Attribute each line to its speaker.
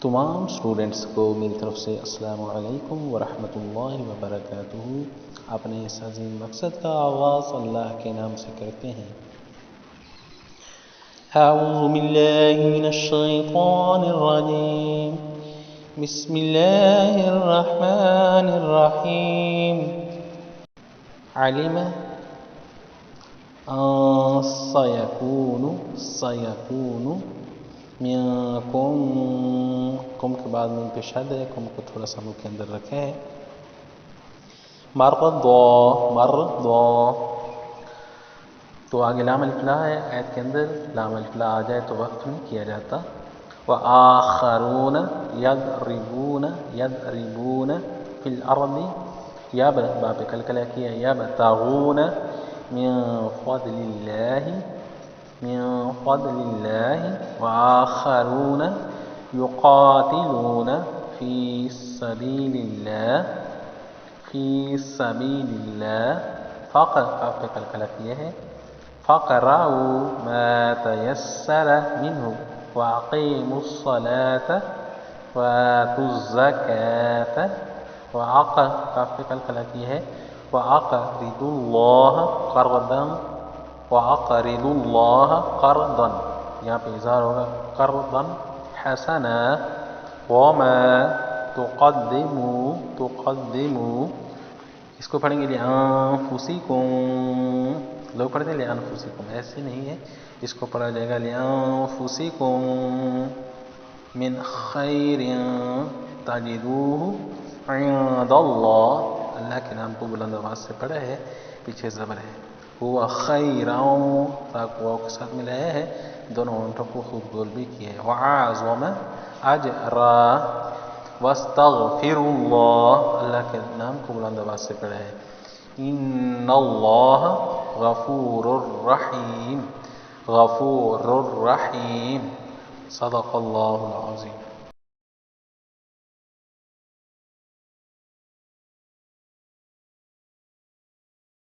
Speaker 1: تمام اسٹوڈنٹس کو میری طرف سے السلام علیکم ورحمۃ اللہ وبرکاتہ۔ اپنے اس عظیم مقصد کا آغاز اللہ کے نام سے کرتے ہیں۔ اعوذ باللہ من الشیطان الرجیم، بسم اللہ الرحمن الرحیم۔ علم سیکون منکم، کم کے بعد من پہ شد ہے، کم کو تھوڑا سا منہ کے اندر رکھے ہیں۔ مرضا، تو آگے لام الف لا ہے، آیت کے اندر لام الف لا آ جائے تو وقف نہیں کیا جاتا۔ وآخرون یضربون فی الارض، یا با پہ کلکلہ کیا، یبتغون من فضل اللہ، وآخرون یقاتلون فی سبیل اللہ، آپ پہ کلکلہ کیا ہے۔ فقرؤوا ما تيسر منه وأقيموا الصلاة وآتوا الزكاة وأقرضوا الله قرضا، یہاں پہ اظہار ہوگا قرضا حسنا۔ وما تقدموا، اس کو پڑھیں گے لأنفسکم، لوگ پڑھتے ہیں لأنفسکم، ایسے نہیں ہے، اس کو پڑھا جائے گا لأنفسکم من خیر تجدوہ عند اللہ، اللہ کے نام کو بلند آواز سے پڑھا ہے، پیچھے زبر ہے۔ ہوا خیرا، واو کے ساتھ ملایا ہے، دونوں ہونٹوں کو خوب گول بھی کیا ہے۔ وعظم اجرا، واستغفر اللہ، اللہ کے نام کو بلند آواز سے پڑھا ہے۔ ان اللہ غفور الرحیم، صدق اللہ العظیم۔